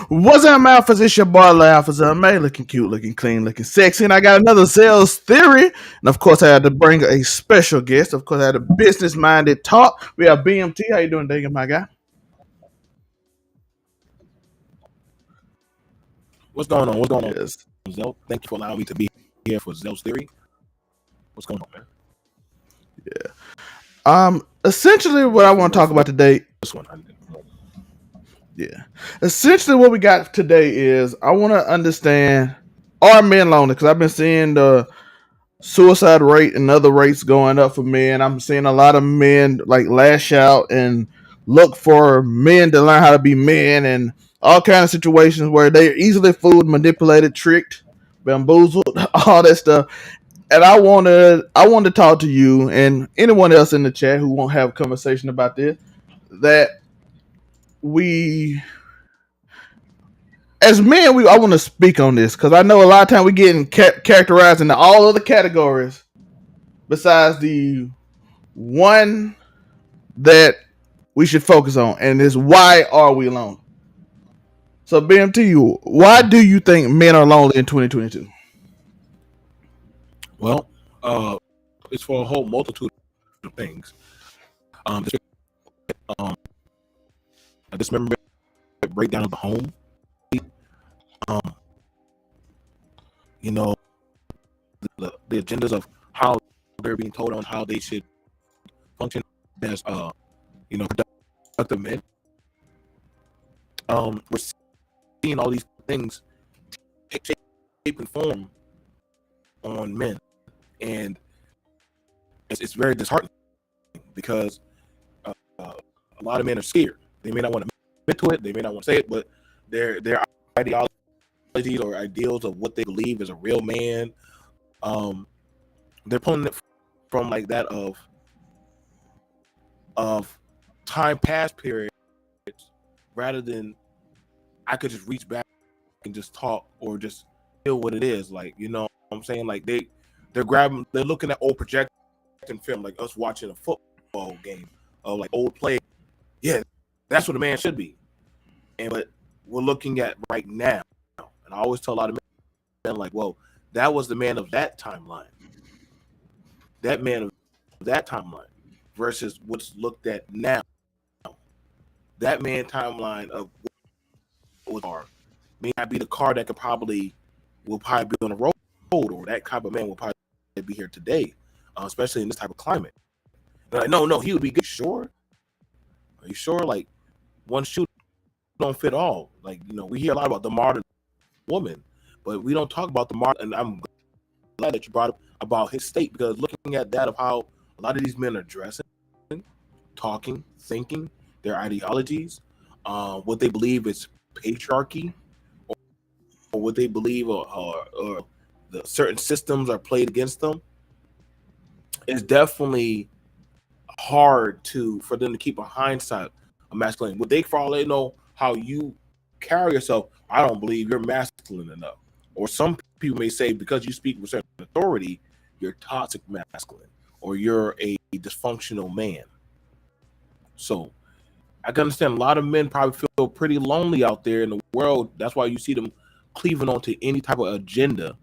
What's up, Alphas? It's your boy, Alphas. May looking cute, looking clean, looking sexy. And I got another sales theory. And of course, I had to bring a special guest. Of course, I had a business minded talk. We have BMT. How you doing, Dagan, my guy? What's going on? What's going on, Yes. Zell? Thank you for allowing me to be here for Zell's Theory. What's going on, man? Essentially, what I want to talk about today. This one. Yeah. Essentially, what we got today is I want to understand, are men lonely? Because I've been seeing the suicide rate and other rates going up for men. I'm seeing a lot of men like lash out and look for men to learn how to be men and all kind of situations where they're easily fooled, manipulated, tricked, bamboozled, all that stuff. And I want to talk to you and anyone else in the chat who won't have a conversation about this, that we as men, I want to speak on this because I know a lot of time we getting characterized into all other categories besides the one that we should focus on, and is why are we alone? So, BMT, why do you think men are lonely in 2022? Well, it's for a whole multitude of things. This, um, a dismemberment, breakdown of the home. Um, you know, the agendas of how they're being told on how they should function as productive men. We're seeing all these things take shape and form on men, and it's very disheartening because a lot of men are scared. They may not want to admit to it, they may not want to say it, but their ideologies or ideals of what they believe is a real man, they're pulling it from like that of time past periods, rather than I could just reach back and just talk or just feel what it is. Like, you know what I'm saying? Like they're looking at old projection film, like us watching a football game of like old play. Yeah, that's what a man should be. But we're looking at right now. And I always tell a lot of men, like, well, that was the man of that timeline. That man of that timeline versus what's looked at now. That man timeline of what car may not be the car that will probably be on the road, or that type of man will probably be here today, especially in this type of climate. They're like, no, he would be good. Sure? Are you sure? Like, one shoe don't fit all. Like, we hear a lot about the modern woman, but we don't talk about the modern. And I'm glad that you brought up about his state, because looking at that of how a lot of these men are dressing, talking, thinking, their ideologies, what they believe is patriarchy, or what they believe or the certain systems are played against them, it's definitely hard for them to keep a hindsight of masculine. Would they, for all they know, how you carry yourself, I don't believe you're masculine enough. Or some people may say, because you speak with certain authority, you're toxic masculine, or you're a dysfunctional man. So I can understand a lot of men probably feel pretty lonely out there in the world. That's why you see them cleaving onto any type of agenda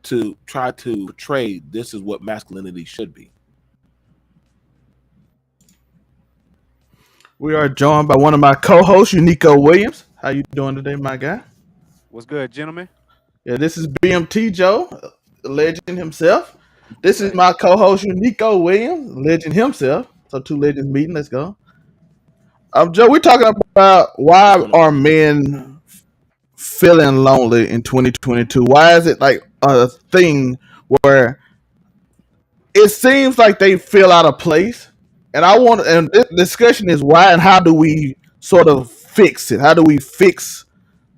to try to portray this is what masculinity should be. We are joined by one of my co-hosts, Uniqo Williams. How you doing today, my guy? What's good, gentlemen? Yeah, this is BMT Joe, legend himself. This is my co-host, Uniqo Williams, legend himself. So two legends meeting. Let's go. Joe, we're talking about why are men feeling lonely in 2022? Why is it like a thing where it seems like they feel out of place? And this discussion is why and how do we sort of fix it? How do we fix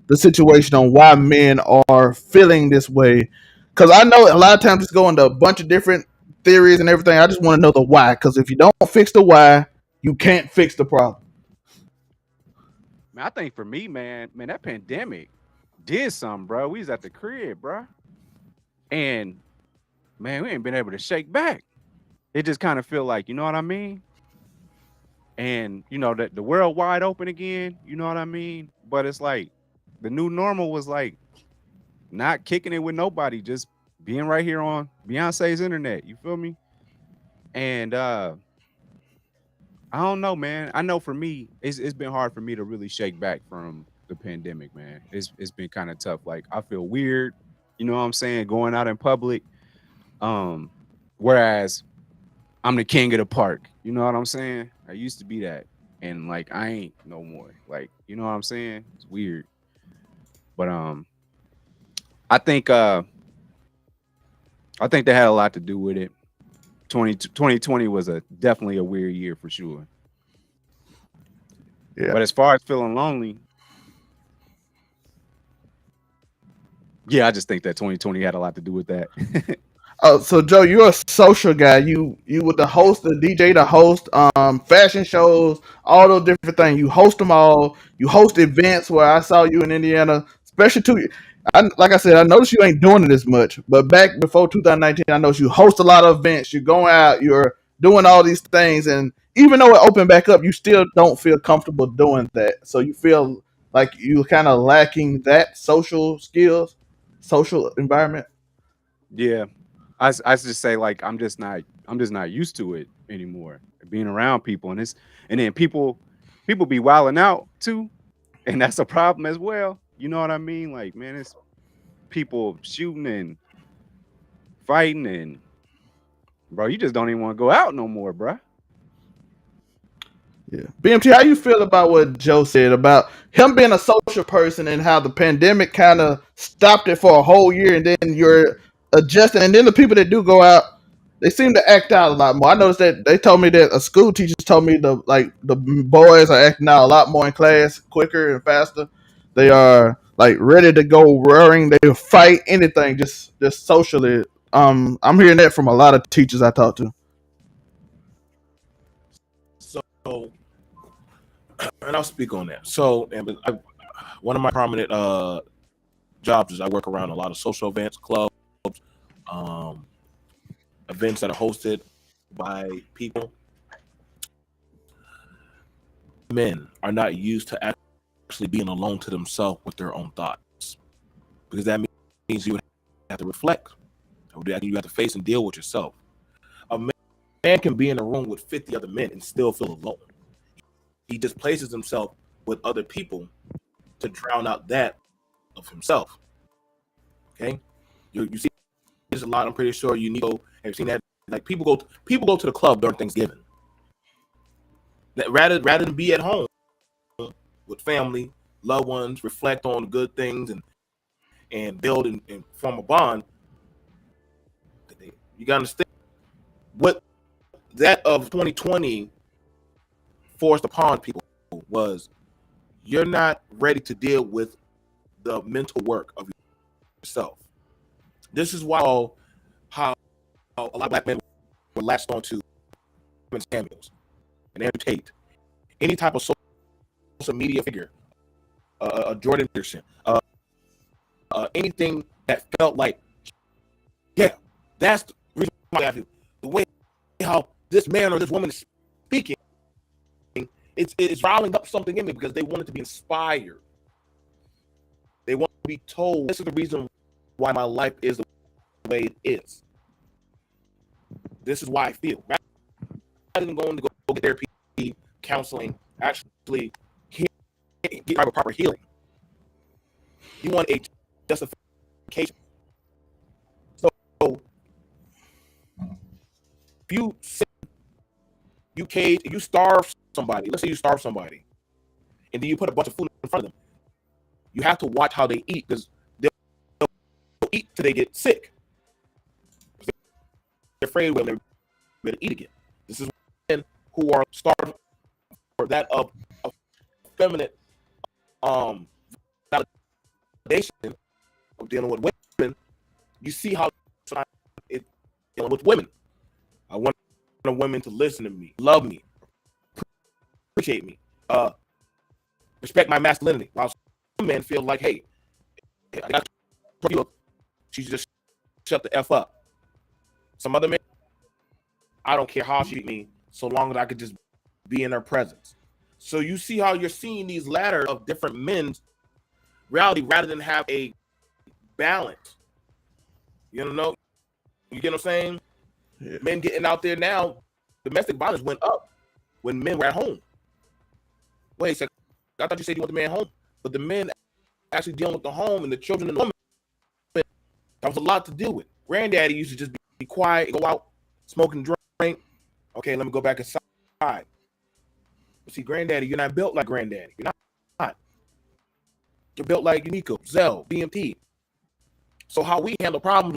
the situation on why men are feeling this way? Because I know a lot of times it's going to a bunch of different theories and everything. I just want to know the why. Because if you don't fix the why, you can't fix the problem. Man, I think for me, man, that pandemic did something, bro. We was at the crib, bro. And, man, we ain't been able to shake back. It just kind of feel like, you know what I mean? and you know that the world wide open again. You know what I mean? But it's like the new normal was like not kicking it with nobody, just being right here on Beyonce's internet. You feel me? And I don't know, man. I know for me, it's been hard for me to really shake back from the pandemic, man. It's been kind of tough. Like I feel weird, you know what I'm saying, going out in public. Um, whereas I'm the king of the park. You know what I'm saying? I used to be that. And like I ain't no more. Like, you know what I'm saying? It's weird. But I think uh I think that had a lot to do with it. 2020 was a definitely a weird year for sure. Yeah. But as far as feeling lonely, yeah, I just think that 2020 had a lot to do with that. Oh, so Joe, you're a social guy. You were the host, the DJ, the host, fashion shows, all those different things. You host them all. You host events where I saw you in Indiana, especially too. Like I said, I noticed you ain't doing it as much, but back before 2019, I noticed you host a lot of events. You're going out, you're doing all these things, and even though it opened back up, you still don't feel comfortable doing that. So you feel like you're kind of lacking that social skills, social environment. Yeah. I just say like I'm just not used to it anymore. Being around people and then people be wilding out too, and that's a problem as well. You know what I mean? Like, man, it's people shooting and fighting and bro, you just don't even want to go out no more, bro. Yeah. BMT, how you feel about what Joe said about him being a social person and how the pandemic kind of stopped it for a whole year and then you're adjusting and then the people that do go out, they seem to act out a lot more. I noticed that they told me that a school teacher told me the boys are acting out a lot more in class quicker and faster. They are like ready to go roaring. They will fight anything just socially. I'm hearing that from a lot of teachers I talk to. So, and I'll speak on that. So, one of my prominent jobs is I work around a lot of social events, clubs, um, events that are hosted by people. Men are not used to actually being alone to themselves with their own thoughts, because that means you have to reflect. You have to face and deal with yourself. A man can be in a room with 50 other men and still feel alone. He just places himself with other people to drown out that of himself. Okay, you see this a lot. I'm pretty sure Uniqo have seen that. Like people go to the club during Thanksgiving. That rather than be at home with family, loved ones, reflect on good things and build and form a bond. You gotta understand what that of 2020 forced upon people was you're not ready to deal with the mental work of yourself. This is why how a lot of black men were latched onto Samuels and Andrew Tate, any type of social media figure, Jordan Peterson, anything that felt like, yeah, that's the reason why I have to. The way how this man or this woman is speaking, it's riling up something in me because they wanted to be inspired. They want to be told this is the reason why my life is the way it is. This is why I feel. Rather than going to go get therapy, counseling, actually get proper healing. You want a justification. So if you starve somebody, let's say you starve somebody, and then you put a bunch of food in front of them, you have to watch how they eat because they'll eat till they get sick. They're afraid when they're going to eat again. This is men who are starved for that of feminine validation of dealing with women. You see how it's dealing with women. I want women to listen to me, love me, appreciate me, respect my masculinity. While some men feel like, hey, I got to she just shut the F up. Some other men, I don't care how she treat me, so long as I could just be in their presence. So you see how you're seeing these ladders of different men's reality rather than have a balance. You know, you get what I'm saying? Yeah. Men getting out there now, domestic violence went up when men were at home. Wait a second, I thought you said you want the man home, but the men actually dealing with the home and the children and the women, that was a lot to deal with. Granddaddy used to just be quiet, go out, smoke and drink. Okay, let me go back inside. But see, Granddaddy, you're not built like Granddaddy. You're not. You're built like Uniqo, Zell, BMT. So how we handle problems,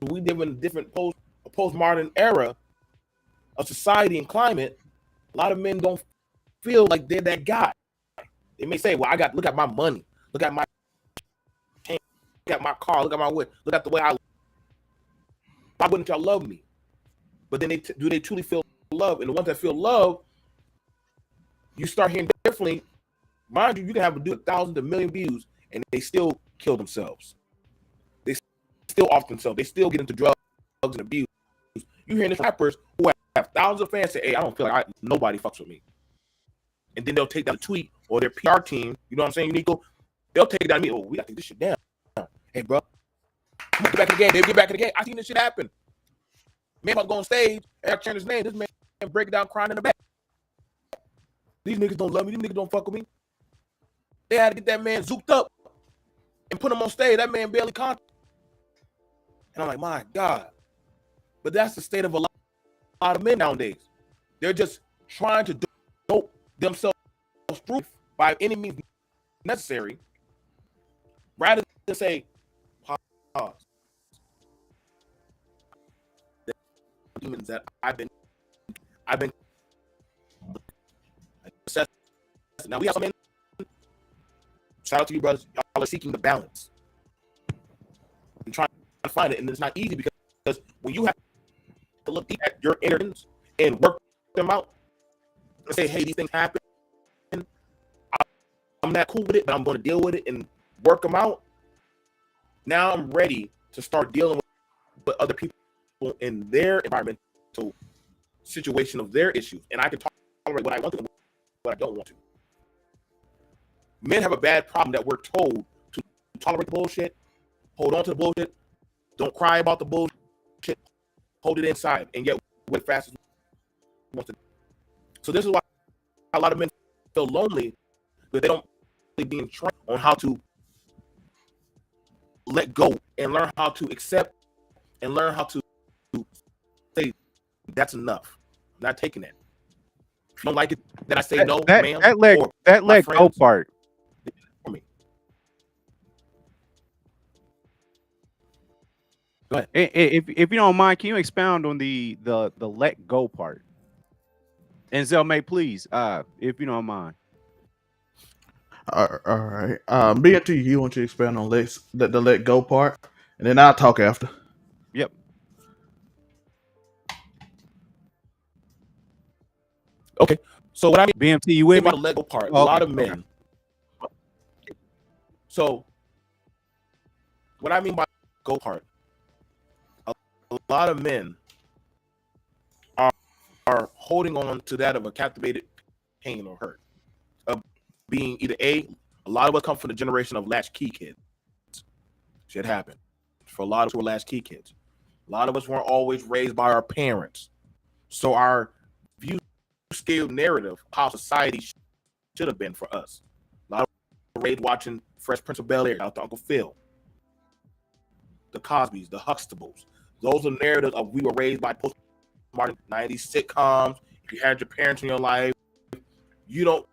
we live in a different postmodern era of society and climate. A lot of men don't feel like they're that guy. They may say, well, look at my money, look at my chain, look at my car, look at my whip, look at the way I live. Why wouldn't y'all love me? But then do they truly feel love? And the ones that feel love, you start hearing differently. Mind you, you can have a dude 1,000 to 1,000,000 views and they still kill themselves. They still off themselves. They still get into drugs and abuse. You hear these rappers who have thousands of fans say, hey, I don't feel like nobody fucks with me. And then they'll take that tweet or their PR team, you know what I'm saying, Uniqo? They'll take that and me, oh, we got to take this shit down. Hey, bro, get back in the game. They'll get back in the game. I seen this shit happen. Man about to go on stage, and change his name. This man break it down crying in the back. These niggas don't love me. These niggas don't fuck with me. They had to get that man zooked up and put him on stage. That man barely conscious. And I'm like, my God. But that's the state of a lot of men nowadays. They're just trying to dope themselves through by any means necessary, rather than say, pause. The demons that I've been assessed. Now we have some men. Shout out to you, brothers. Y'all are seeking the balance and trying to find it, and it's not easy because when you have to look deep at your innards and work them out and say, hey, these things happen. I'm not cool with it, but I'm going to deal with it and work them out. Now I'm ready to start dealing with other people in their environmental situation of their issues. And I can tolerate what I want to and what I don't want to. Men have a bad problem that we're told to tolerate the bullshit, hold on to the bullshit, don't cry about the bullshit, hold it inside, and yet we're fast as we want to. So this is why a lot of men feel lonely, because they don't really being trained on how to let go and learn how to accept and learn how to say that's enough. I'm not taking that. If you don't like it, then I say no, ma'am. That let go part. For me. Go ahead. If you don't mind, can you expound on the let go part? And Zelmay, please, if you don't mind. All right. BMT, you want to expand on the let go part, and then I'll talk after. Yep. Okay. So what I mean, BMT, you with me? about the let go part, Okay. a lot of men. So what I mean by go part, a lot of men are holding on to that of a captivated pain or hurt of being either a lot of us come from the generation of latchkey kids. Shit happened for a lot of us who were latchkey kids. A lot of us weren't always raised by our parents, so our view scale narrative of how society should have been for us. A lot of raised watching Fresh Prince of Bel-Air, out to Uncle Phil, the Cosbys, the Huxtables. Those are narratives of we were raised by postmodern 90s sitcoms. If you had your parents in your life, you don't,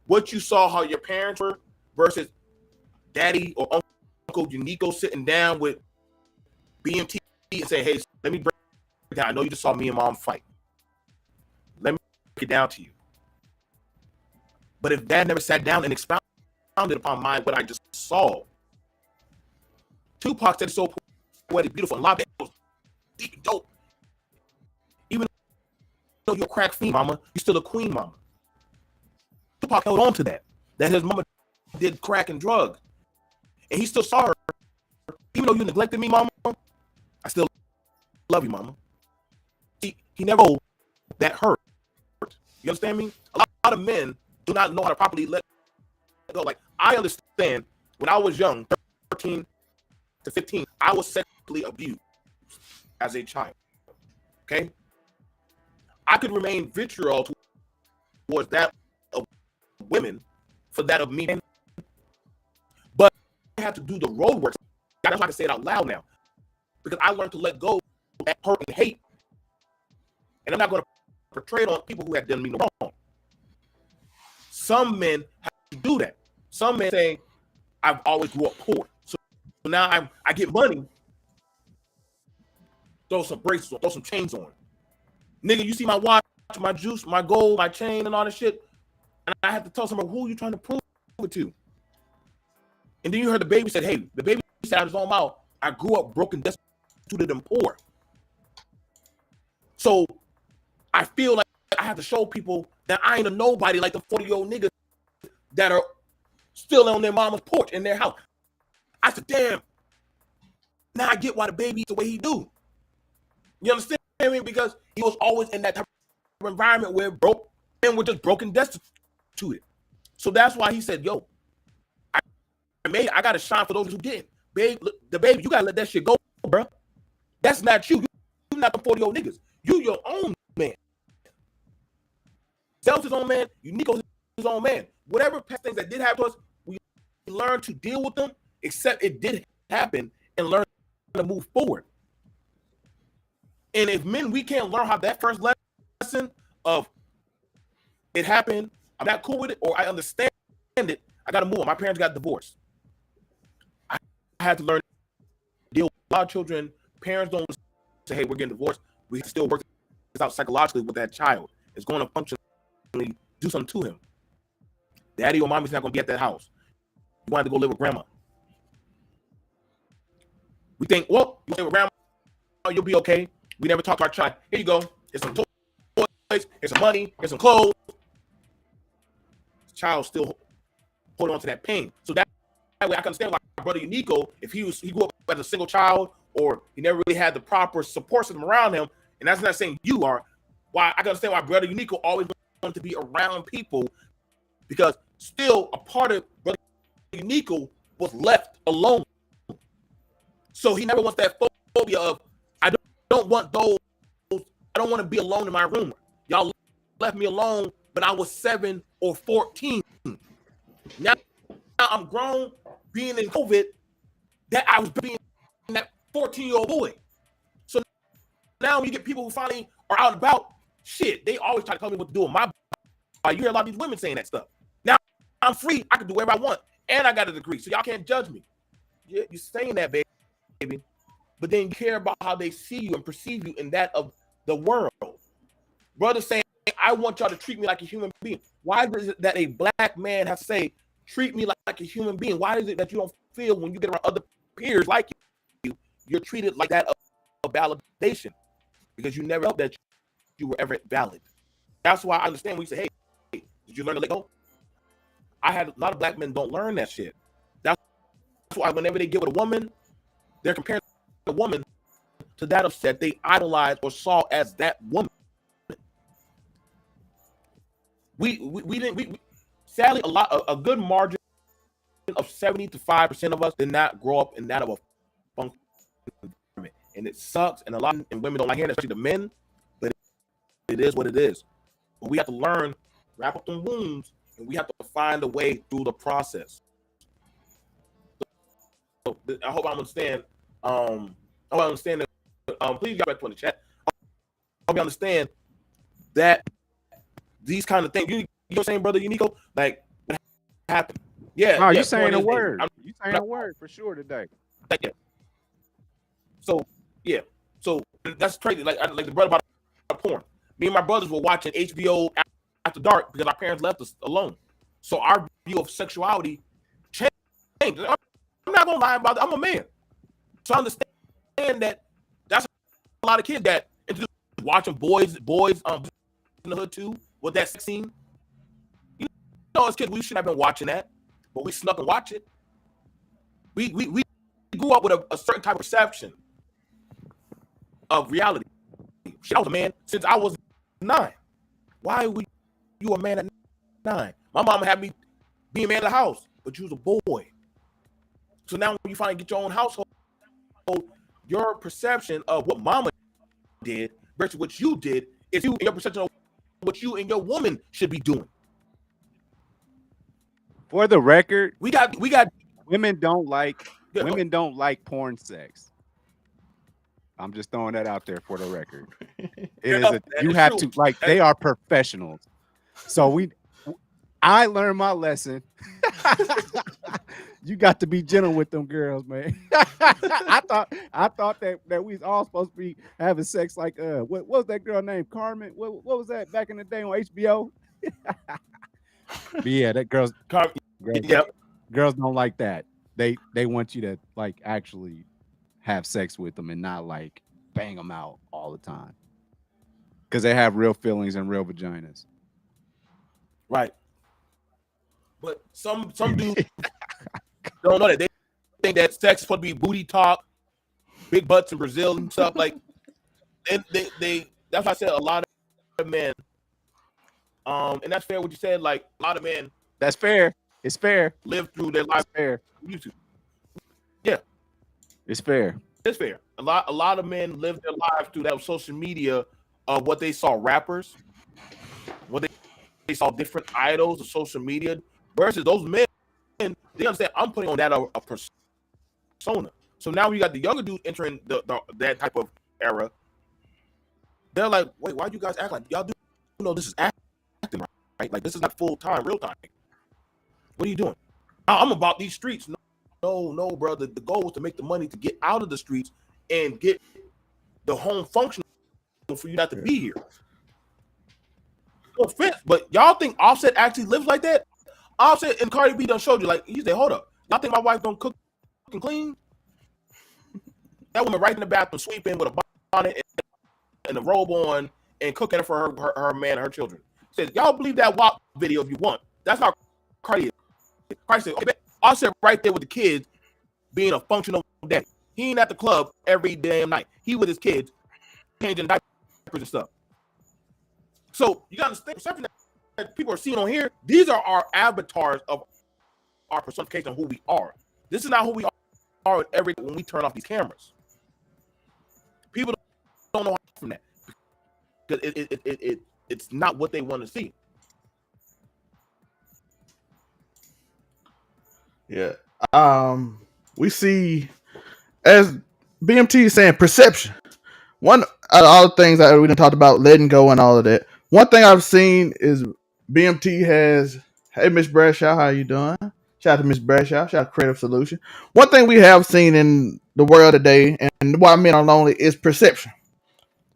what you saw how your parents were versus daddy or Uncle Uniqo sitting down with BMT and say, hey, let me break it down. I know you just saw me and mom fight. Let me break it down to you. But if dad never sat down and expounded upon what I just saw, Tupac said it's so poetic, beautiful, and a lot of it was deep and dope. Even though you're a crack fiend, mama, you're still a queen, mama. Tupac held on to that his mama did crack and drugs. And he still saw her. Even though you neglected me, mama, I still love you, mama. He never told that hurt. You understand me? A lot of men do not know how to properly let go. Like, I understand when I was young, 13 to 15, I was sexually abused as a child. Okay? I could remain vitriol towards that of women for that of me. But I have to do the road work. That's why I can say it out loud now. Because I learned to let go of that hurt and hate. And I'm not going to portray it on people who have done me no wrong. Some men have to do that. Some men say, I've always grew up poor. So now I get money, throw some braces on, throw some chains on. Nigga, you see my watch, my juice, my gold, my chain, and all this shit. And I have to tell somebody, who are you trying to prove it to? And then you heard the baby said, hey, the baby said out of his own mouth, I grew up broken, destitute, and poor. So I feel like I have to show people that I ain't a nobody like the 40-year-old niggas that are still on their mama's porch in their house. I said, damn, now I get why the baby's the way he do. You understand me? Because he was always in that type of environment where broke men were just broken, destitute. So that's why he said, yo, I got to shine for those who didn't. Babe, look, the baby, you got to let that shit go, bro. That's not you. You're not the 40-year-old niggas. You your own man. Self's his own man. Uniqo's his own man. Whatever past things that did happen to us, we learned to deal with them, except it did happen, and learn to move forward. And if men, we can't learn how that first lesson of it happened, I'm not cool with it, or I understand it, I got to move on. My parents got divorced. I had to learn to deal with a lot of children. Parents don't say, hey, we're getting divorced. We still work this out psychologically with that child. It's going to functionally do something to him. Daddy or mommy's not going to be at that house. You wanted to go live with grandma. We think, well, you live with grandma, you'll be okay. We never talk to our child. Here you go. Here's some toys. Here's some money. Here's some clothes. The child's still holding on to that pain. So that way I can understand why my brother Uniqo, if he grew up as a single child, or he never really had the proper support system around him, and that's not saying you are, why I can understand why brother Uniqo always wanted to be around people, because still a part of brother Uniqo was left alone. So he never wants that phobia of, I don't want those, I don't want to be alone in my room. Y'all left me alone when I was 7 or 14. Now I'm grown, being in COVID, that I was being that 14-year-old boy. So now when you get people who finally are out and about, shit, they always try to tell me what to do with my body. You hear a lot of these women saying that stuff. Now I'm free, I can do whatever I want, and I got a degree, so y'all can't judge me. You're saying that, baby, but then you care about how they see you and perceive you in that of the world. Brother saying, I want y'all to treat me like a human being. Why is it that a black man has to say, treat me like a human being? Why is it that you don't feel when you get around other peers like you, you're treated like that of validation? Because you never felt that you were ever valid. That's why I understand when you say, hey, did you learn to let go? I had a lot of black men don't learn that shit. That's why whenever they get with a woman, they're comparing the woman to that of that they idolized or saw as that woman. We didn't sadly a good margin of 70 to 5% of us did not grow up in that of a function environment, and it sucks. And a lot of women don't like hearing that, especially the men. But it is what it is. But we have to learn, wrap up the wounds, and we have to find a way through the process. So I hope I understand. That. Please get back to in the chat. I hope you understand that thing. You know what I'm saying, brother Uniqo? Like, what happened? Yeah. No, yeah, you saying a word. You saying a word for sure today. Yeah. So, yeah. So that's crazy. Like the brother about porn. Me and my brothers were watching HBO after dark because our parents left us alone. So our view of sexuality changed. I'm not gonna lie about it. I'm a man, so I understand that that's a lot of kids that watching boys in the hood too with that sex scene. You know, as kids, we shouldn't have been watching that, but we snuck and watch it. We grew up with a certain type of perception of reality. I was a man since I was 9. Why are we you a man at 9. My mama had me be a man of the house, but you was a boy. So now when you finally get your own household, your perception of what mama did versus what you did is you and your perception of what you and your woman should be doing. For the record, we got women don't like yeah, women don't like porn sex. I'm just throwing that out there for the record. You have to like they are professionals. So I learned my lesson. You got to be gentle with them girls, man. I thought that we was all supposed to be having sex like what was that girl named Carmen? What was that back in the day on HBO? But yeah, that girls don't like that. They want you to like actually have sex with them and not like bang them out all the time. Because they have real feelings and real vaginas. Right. But some dudes don't know that. They think that sex is supposed to be booty talk, big butts in Brazil and stuff. Like, and they that's why I said a lot of men, and that's fair what you said, like a lot of men. That's fair. It's fair. Live through their life. Fair. YouTube. Yeah. It's fair. It's fair. A lot of men live their lives through that social media of what they saw rappers, what they saw different idols of social media, versus those men, they understand I'm putting on that a persona. So now we got the younger dudes entering that type of era. They're like, wait, why do you guys act like y'all do know this is acting, right? Like this is not full time, real time. What are you doing? I'm about these streets. No, brother. The goal was to make the money to get out of the streets and get the home functional for you not to be here. No offense, but y'all think Offset actually lives like that? Offset and Cardi B done showed you, like, you say, hold up. Y'all think my wife don't cook and clean? That woman right in the bathroom sweeping with a bonnet and a robe on and cooking for her man and her children. Says, y'all believe that WAP video if you want. That's how Cardi is. Cardi said, okay, Offset right there with the kids being a functional daddy. He ain't at the club every damn night. He with his kids changing diapers and stuff. So you got to understand perception that people are seeing on here. These are our avatars of our personification of who we are. This is not who we are when we turn off these cameras. People don't know from that because it's not what they want to see. Yeah. We see, as BMT is saying, perception. One out of all the things that we done talked about, letting go and all of that. One thing I've seen is BMT has, hey, Miss Bradshaw, how you doing? Shout out to Miss Bradshaw. Shout out to Creative Solution. One thing we have seen in the world today, and why men are lonely, is perception.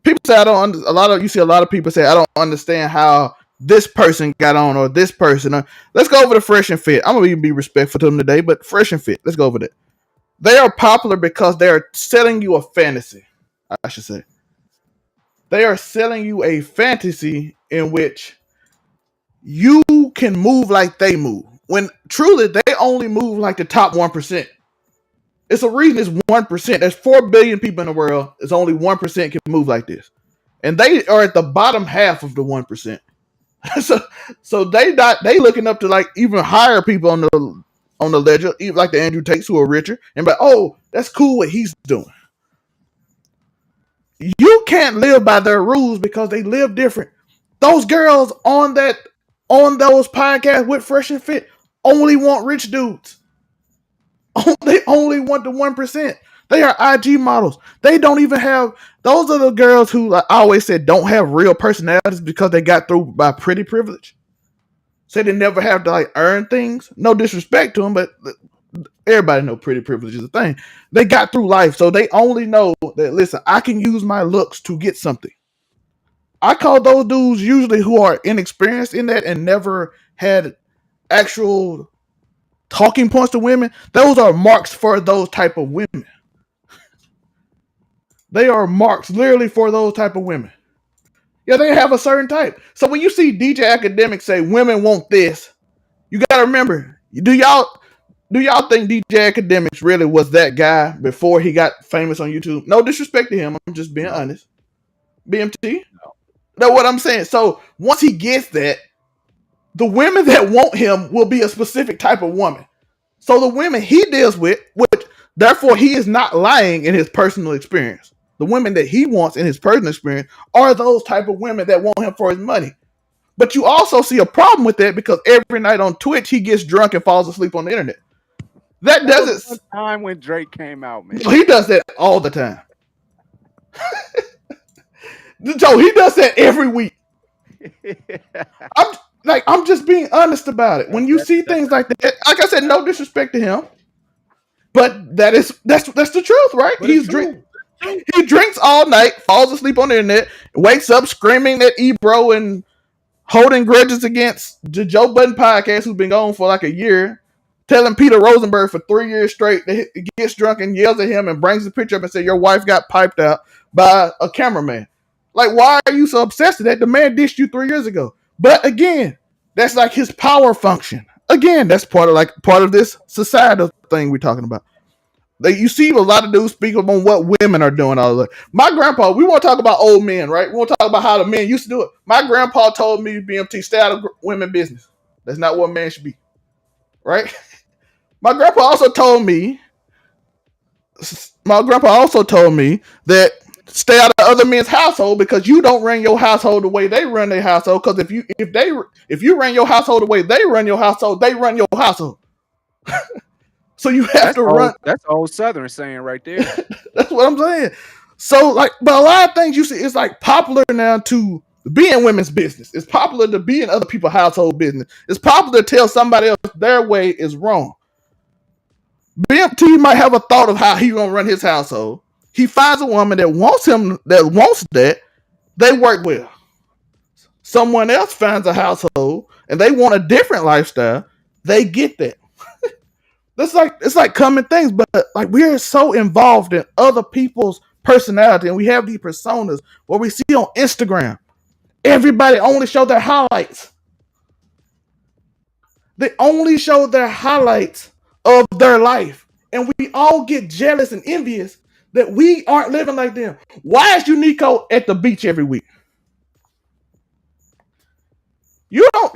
People say you see a lot of people say, I don't understand how this person got on or this person. Let's go over to Fresh and Fit. I'm going to even be respectful to them today, but Fresh and Fit, let's go over that. They are popular because they are selling you a fantasy, I should say. They are selling you a fantasy in which you can move like they move. When truly they only move like the top 1%. It's a reason it's 1%. There's 4 billion people in the world. It's only 1% can move like this. And they are at the bottom half of the 1%. so they looking up to like even higher people on the ledger, even like the Andrew Tates who are richer, and like, oh, that's cool what he's doing. You can't live by their rules because they live different. Those girls on those podcasts with Fresh and Fit only want rich dudes. They only want the 1%. They are IG models. They don't even have. Those are the girls who, like I always said, don't have real personalities because they got through by pretty privilege. So they never have to like earn things. No disrespect to them, but everybody know pretty privilege is a thing. They got through life, so they only know that, listen, I can use my looks to get something. I call those dudes usually who are inexperienced in that and never had actual talking points to women. Those are marks for those type of women. They are marks literally for those type of women. Yeah, they have a certain type. So when you see DJ Academics say women want this, you gotta remember, do y'all think DJ Academics really was that guy before he got famous on YouTube? No disrespect to him. I'm just being honest. BMT? No. Know what I'm saying? So once he gets that, the women that want him will be a specific type of woman. So the women he deals with, which therefore he is not lying in his personal experience. The women that he wants in his personal experience are those type of women that want him for his money. But you also see a problem with that because every night on Twitch he gets drunk and falls asleep on the internet. That That was doesn't. one time when Drake came out, man. He does that all the time. Joe, he does that every week. I'm just being honest about it. When you see things like that, like I said, no disrespect to him, but that's the truth, right? But it's true. He drinks all night, falls asleep on the internet, wakes up screaming at Ebro and holding grudges against the Joe Budden podcast, who's been gone for like a year, telling Peter Rosenberg for 3 years straight that he gets drunk and yells at him and brings the picture up and says, your wife got piped out by a cameraman. Like, why are you so obsessed with that? The man dished you 3 years ago. But again, that's like his power function. Again, that's part of this societal thing we're talking about. You see a lot of dudes speak on what women are doing all the time. My grandpa, we want to talk about old men, right? We want to talk about how the men used to do it. My grandpa told me, BMT, stay out of women business. That's not what a man should be, right? My grandpa also told me that stay out of other men's household because you don't run your household the way they run their household. Because if you run your household the way they run your household, they run your household. So you have to run. That's old Southern saying right there. That's what I'm saying. So but a lot of things you see, it's like popular now to be in women's business. It's popular to be in other people's household business. It's popular to tell somebody else their way is wrong. BMT might have a thought of how he gonna run his household. He finds a woman that wants him, that wants that. They work well. Someone else finds a household and they want a different lifestyle. They get that. It's like common things, but like we're so involved in other people's personality, and we have these personas where we see on Instagram, everybody only show their highlights. They only show their highlights of their life, and we all get jealous and envious that we aren't living like them. Why is Uniqo at the beach every week? You don't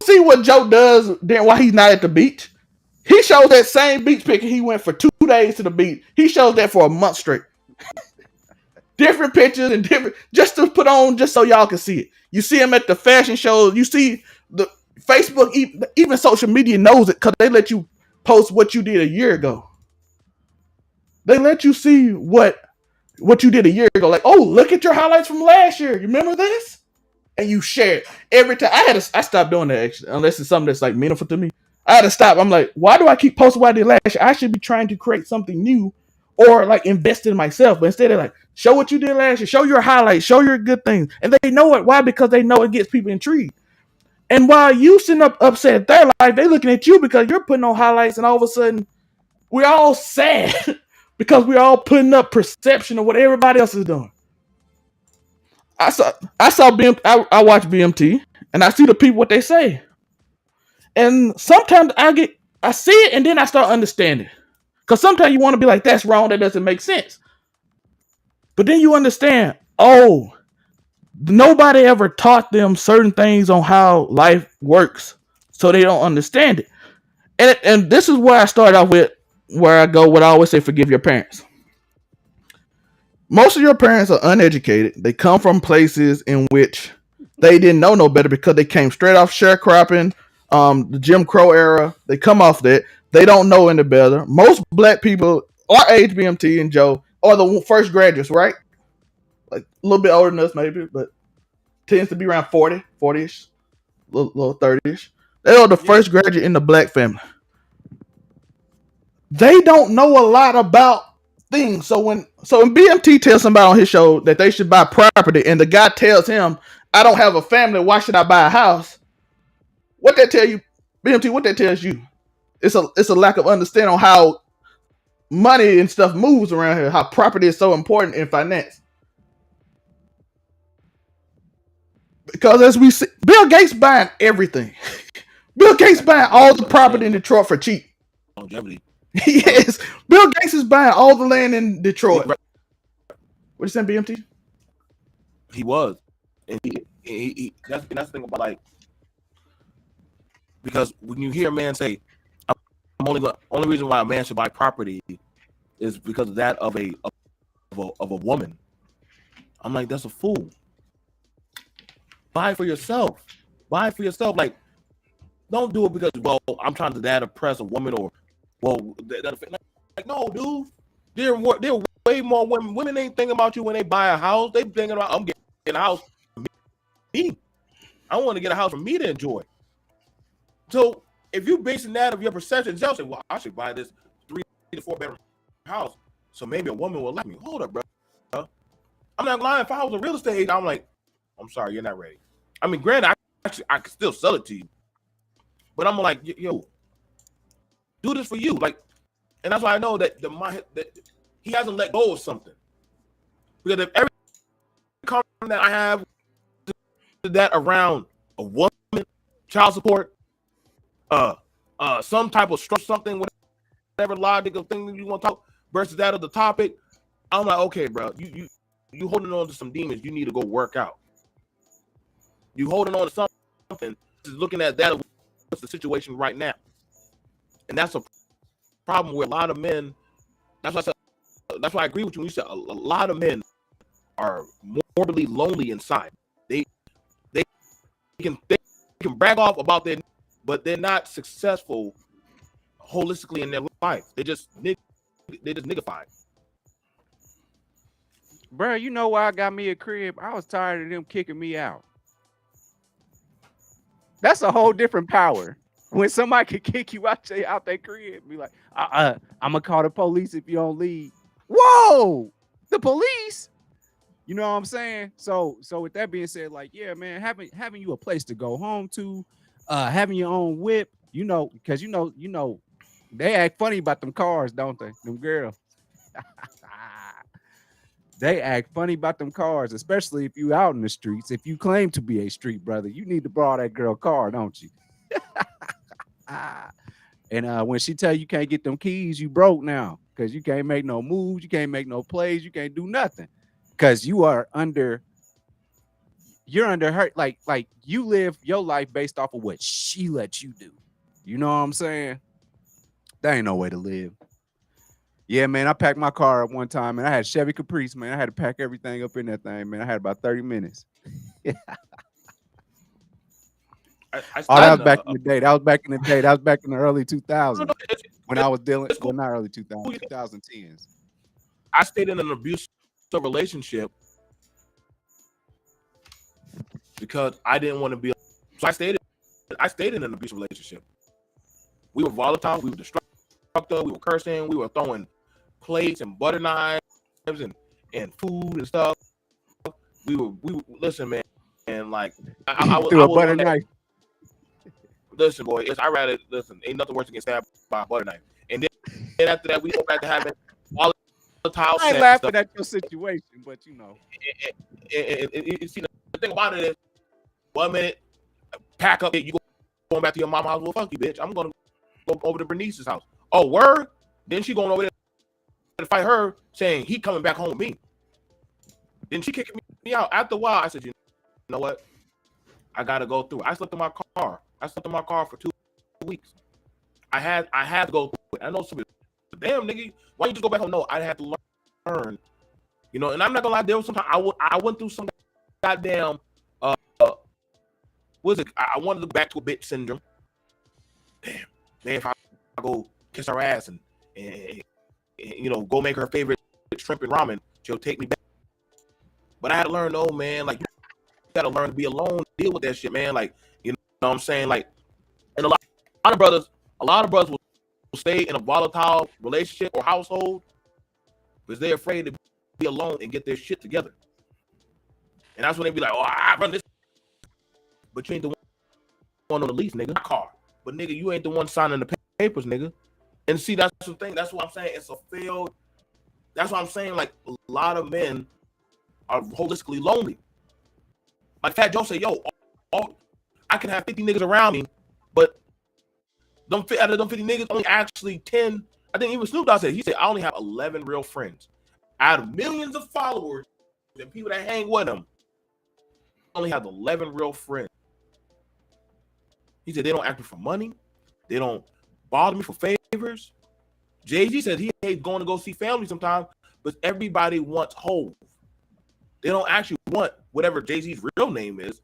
see what Joe does then while he's not at the beach. He shows that same beach picture. He went for 2 days to the beach. He shows that for a month straight. Different pictures and different, just to put on, just so y'all can see it. You see him at the fashion shows. You see the Facebook, even social media knows it because they let you post what you did a year ago. They let you see what you did a year ago. Like, oh, look at your highlights from last year. You remember this? And you share it every time. I stopped doing that actually, unless it's something that's like meaningful to me. I had to stop. I'm like, why do I keep posting what I did last year? I should be trying to create something new or like invest in myself. But instead, they're like, show what you did last year, show your highlights, show your good things. And they know it. Why? Because they know it gets people intrigued. And while you sitting up upset at their life, they looking at you because you're putting on highlights, and all of a sudden, we're all sad because we're all putting up perception of what everybody else is doing. I watch BMT, and I see the people what they say. And sometimes I see it and then I start understanding. Because sometimes you want to be like, that's wrong, that doesn't make sense. But then you understand, oh, nobody ever taught them certain things on how life works, so they don't understand it. And this is where I start off with, where I go, what I always say, forgive your parents. Most of your parents are uneducated. They come from places in which they didn't know no better because they came straight off sharecropping, the Jim Crow era. They come off that. They don't know any better. Most black people our age, BMT and Joe, are the first graduates, right? Like a little bit older than us maybe, but tends to be around 40-ish, little 30-ish. They are the first graduate in the black family. They don't know a lot about things. So when BMT tells somebody on his show that they should buy property, and the guy tells him, I don't have a family, why should I buy a house? What that tell you, BMT, what that tells you? It's a lack of understanding on how money and stuff moves around here, how property is so important in finance. Because as we see, Bill Gates buying everything. Bill Gates buying all the property in Detroit for cheap. Longevity. Yes, Bill Gates is buying all the land in Detroit. What you saying, BMT? He was, and he that's the thing about, like, Because when you hear a man say, "I'm only reason why a man should buy property is because of that of a woman," I'm like, that's a fool. Buy it for yourself. Buy it for yourself. Like, don't do it because, well, I'm trying to that oppress a woman, or well, like no, dude. There are way more women. Women ain't thinking about you when they buy a house. They thinking about, I'm getting a house for me. I want to get a house for me to enjoy. So if you basing that of your perception, they'll say, well, I should buy this 3 to 4 bedroom house, so maybe a woman will like me. Hold up, bro. I'm not lying. If I was a real estate agent, I'm like, I'm sorry, you're not ready. I mean, granted, I could still sell it to you, but I'm like, yo, do this for you. Like, and that's why I know that that he hasn't let go of something. Because if every comment that I have that around a woman, child support, some type of structure, something, whatever logical thing you want to talk versus that of the topic, I'm like, okay, bro, you holding on to some demons. You need to go work out. You holding on to something. Looking at that, what's the situation right now, and that's a problem where a lot of men. That's why I said, that's why I agree with you when you said a lot of men are morbidly lonely inside. They can brag off about their, but they're not successful holistically in their life. They just niggified. Bro, you know why I got me a crib? I was tired of them kicking me out. That's a whole different power. When somebody can kick you out their crib, be like, I'm gonna call the police if you don't leave. Whoa, the police. You know what I'm saying? So with that being said, like, yeah, man, having you a place to go home to, having your own whip, you know, because you know, they act funny about them cars, don't they? Them girls. They act funny about them cars, especially if you out in the streets. If you claim to be a street brother, you need to borrow that girl car, don't you? And when she tell you can't get them keys, you broke now because you can't make no moves, you can't make no plays, you can't do nothing because you're under her. Like you live your life based off of what she lets you do. You know what I'm saying? That ain't no way to live. Yeah, man, I packed my car up one time, and I had Chevy Caprice, man. I had to pack everything up in that thing, man. I had about 30 minutes. That was back in the day. That was back in the day. That was back in the early 2000s when I was dealing. Well, not early 2000s, 2010s. I stayed in an abusive relationship because I didn't want to be. So I stayed in an abusive relationship. We were volatile. We were destructive. We were cursing. We were throwing plates and butter knives and food and stuff. We were listen, man, and like I threw a butter knife. Listen, boy, I rather listen. Ain't nothing worse than getting stabbed by a butter knife. And then after that, we go back to having volatile. I ain't laughing at your situation, but you know. See, the thing about it is, 1 minute, pack up, you going back to your mama's house. Well, fuck you, bitch. I'm gonna go over to Bernice's house. Oh, word? Then she going over there to fight her, saying he coming back home with me. Then she kicked me out. After a while, I said, you know what? I gotta go through it. I slept in my car. For 2 weeks. I had to go through it. I know somebody, damn nigga, why you just go back home? No, I had to learn. You know, and I'm not gonna lie, there was some time I went through some goddamn what was it? I wanted to go back to a bitch syndrome. Damn, man, if I go kiss her ass and you know, go make her favorite shrimp and ramen, she'll take me back. But I had to learn, oh man, like you gotta learn to be alone, deal with that shit, man. Like, you know what I'm saying? Like, and a lot of brothers will stay in a volatile relationship or household because they're afraid to be alone and get their shit together. And that's when they be like, oh, I run this. But you ain't the one on the lease, nigga. Car. But nigga, you ain't the one signing the papers, nigga. And see, that's the thing. That's what I'm saying. It's a failed. That's what I'm saying. Like, a lot of men are holistically lonely. Like Fat Joe said, yo, I can have 50 niggas around me, but out of them 50 niggas, only actually 10. I think even Snoop Dogg said, he said, I only have 11 real friends. Out of millions of followers and people that hang with him, I only have 11 real friends. He said they don't ask me for money. They don't bother me for favors. Jay-Z said he hates going to go see family sometimes, but everybody wants Hov. They don't actually want whatever Jay-Z's real name is.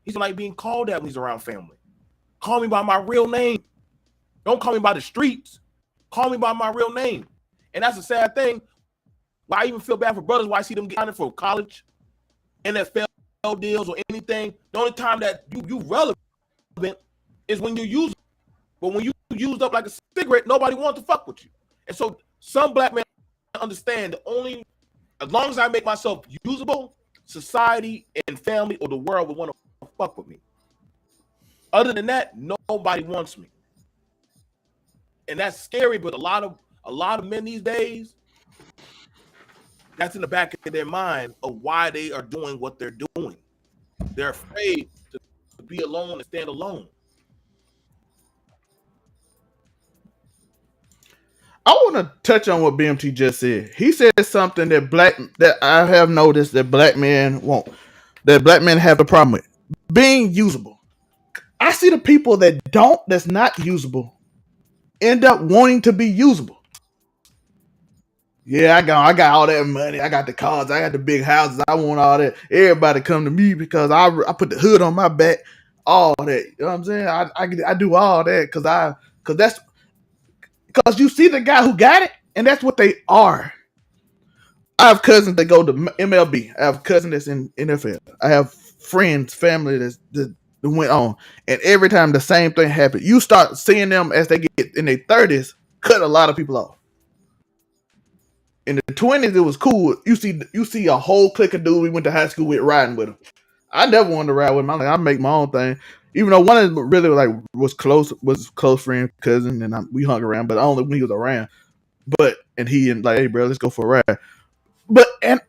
He's like being called that when he's around family. Call me by my real name. Don't call me by the streets. Call me by my real name. And that's a sad thing. Why I even feel bad for brothers why I see them getting for college, NFL deals or anything. The only time that you relevant is when you use it. But when you used up like a cigarette, nobody wants to fuck with you. And so some black men understand the only, as long as I make myself usable, society and family or the world will want to fuck with me. Other than that, nobody wants me. And that's scary, but a lot of men these days, that's in the back of their mind of why they are doing what they're doing. They're afraid to be alone and stand alone. I want to touch on what BMT just said. He said something that I have noticed that black men have a problem with. Being usable. I see the people that's not usable end up wanting to be usable. Yeah, I got all that money. I got the cars. I got the big houses. I want all that. Everybody come to me because I put the hood on my back. All that. You know what I'm saying? I do all that because you see the guy who got it, and that's what they are. I have cousins that go to MLB. I have a cousin that's in NFL. I have friends, family that went on. And every time the same thing happens, you start seeing them as they get in their 30s, cut a lot of people off. In the 20s, it was cool. You see a whole clique of dudes we went to high school with riding with them. I never wanted to ride with them. I'm like, I make my own thing. Even though one of them really was close friend, cousin, and we hung around, but only when he was around. And hey bro, let's go for a ride. But and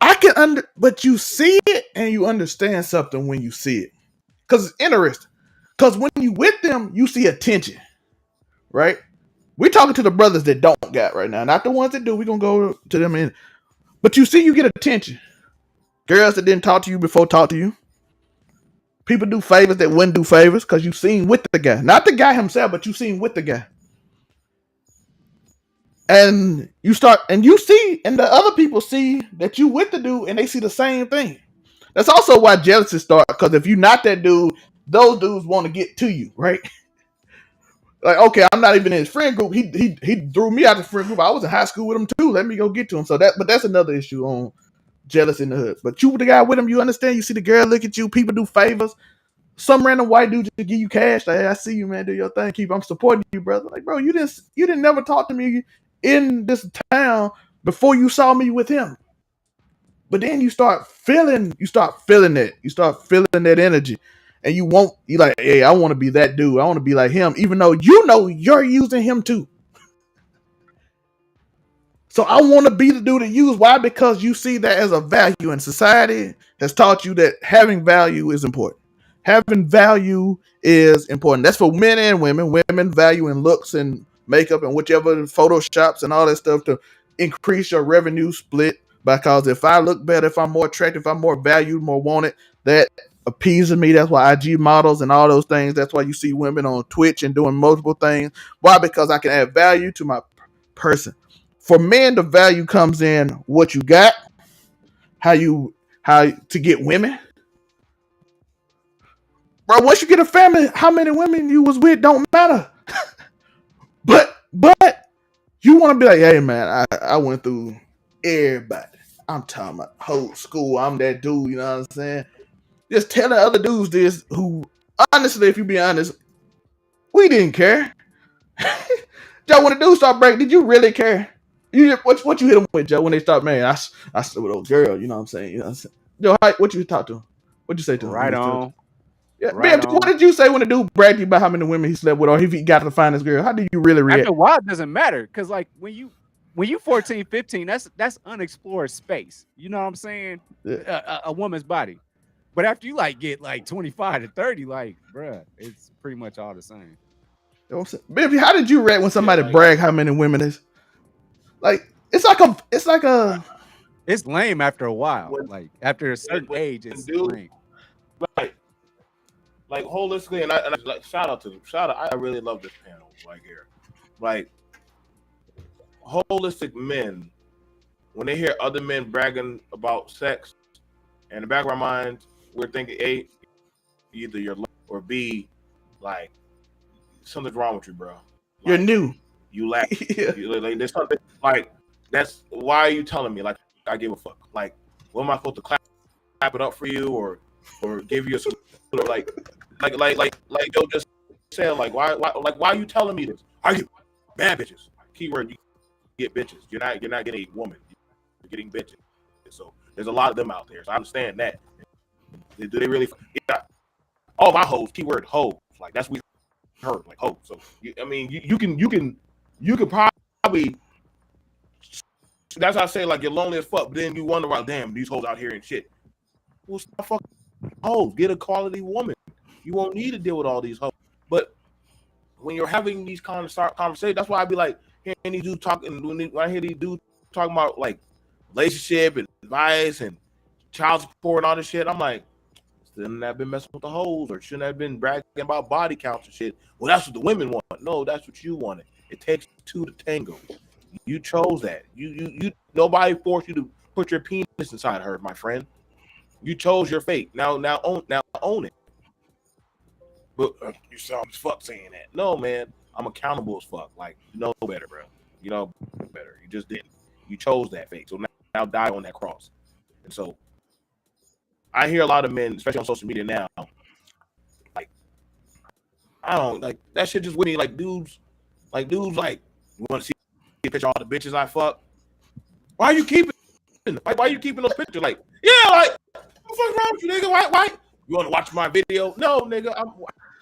I can but you see it and you understand something when you see it, because it's interesting. Because when you with them, you see attention, right? We're talking to the brothers that don't got right now, not the ones that do. We're gonna go to them but you see, you get attention. Girls that didn't talk to you before talk to you. People do favors that wouldn't do favors because you seen with the guy, not the guy himself, but you seen with the guy. And you see, and the other people see that you with the dude, and they see the same thing. That's also why jealousy starts, because if you're not that dude, those dudes want to get to you, right? Like, okay, I'm not even in his friend group. He threw me out of the friend group. I was in high school with him too. Let me go get to him. But that's another issue on jealous in the hood. But you the guy with him, you understand. You see the girl look at you. People do favors. Some random white dude just give you cash. Like, hey, I see you, man. Do your thing. I'm supporting you, brother. Like, bro, you didn't never talk to me in this town before you saw me with him. But then you start feeling that. You start feeling that energy. And you like, hey, I want to be that dude. I want to be like him, even though you know you're using him too. So I want to be the dude to use. Why? Because you see that as a value, and society has taught you that having value is important. Having value is important. That's for men and women. Women value in looks and makeup and whichever photoshops and all that stuff to increase your revenue split. Because if I look better, if I'm more attractive, if I'm more valued, more wanted, that appeases me. That's why IG models and all those things. That's why you see women on Twitch and doing multiple things. Why? Because I can add value to my person. For men, the value comes in what you got, how to get women. Bro, once you get a family, how many women you was with don't matter. but you want to be like, hey man, I went through everybody. I'm talking about whole school. I'm that dude, you know what I'm saying? Just telling other dudes this who, honestly, if you be honest, we didn't care. Joe, when the dudes start breaking, did you really care? What you hit them with, Joe, when they start, man, I slept with old girl, you know what I'm saying? You know what I'm saying? Joe, what you talk to him? What'd you say to him? Right on. Yeah, right on. What did you say when the dude bragged to you about how many women he slept with, or if he got to find his girl? How do you really react? After a while, it doesn't matter, because like when you 14, 15, that's unexplored space. You know what I'm saying? Yeah. A woman's body. But after you get 25 to 30, bruh, it's pretty much all the same. Baby, how did you react when somebody brag how many women is? It's lame after a while. After a certain age, it's lame. Right. like holistically, and I like shout out to them. Shout out. I really love this panel right here. Like holistic men, when they hear other men bragging about sex, in the back of our minds, we're thinking A, either you're or B, like something's wrong with you, bro. Like, You're new. You lack. Yeah. Like, there's something like that's why are you telling me? Like I give a fuck. Like what am I supposed to clap it up for you or give you a like Joe just said like why are you telling me this? I get bad bitches. Keyword, you get bitches. You're not getting a woman. You're getting bitches. So there's a lot of them out there. So I understand that. Do they really? Yeah. All my hoes. Keyword hoes. Like that's we heard. Like hoes. So I mean, you can probably. That's how I say like you're lonely as fuck. But then you wonder about damn these hoes out here and shit. Well, stop fucking hoes. Get a quality woman. You won't need to deal with all these hoes. But when you're having these kind of conversations, that's why I be like hearing these dudes talking. When I hear these dudes talking about like relationship and advice and child support and all this shit, I'm like, shouldn't have been messing with the hoes or shouldn't have been bragging about body counts and shit. Well, that's what the women want. No, that's what you wanted. It takes two to tango. You chose that. You nobody forced you to put your penis inside her, my friend. You chose your fate. Now own it. But you sound as fuck saying that. No, man, I'm accountable as fuck. Like you know better, bro. You know better. You just didn't. You chose that fate. So now die on that cross. And so I hear a lot of men, especially on social media now, like I don't like that shit just with me. Like dudes, you want to see a picture of all the bitches I fuck? Why are you keeping? Why are you keeping those pictures? Like, yeah, like what the fuck wrong with you, nigga? Why? You want to watch my video? No, nigga,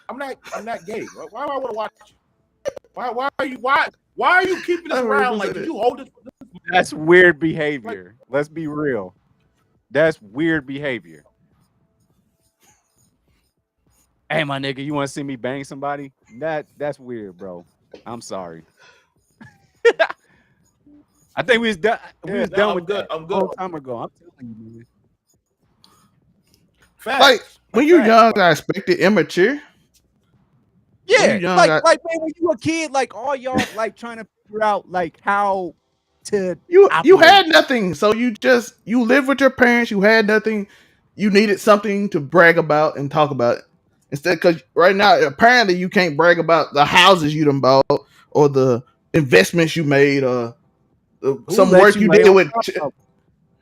I'm not gay. Why do I want to watch you? Why are you keeping this around? Like, did you hold this? That's weird behavior. Like, let's be real. That's weird behavior. Hey, my nigga, you want to see me bang somebody? That's weird, bro. I'm sorry. I think we was done. We was done with that. I'm good. A long time ago. I'm telling you, man. Facts. Like when you're young, I expected immature. Yeah, young, like man, when you a kid, like all y'all like trying to figure out like how to you had nothing, so you lived with your parents. You had nothing. You needed something to brag about and talk about. Instead, because right now apparently you can't brag about the houses you done bought or the investments you made or some work you did with.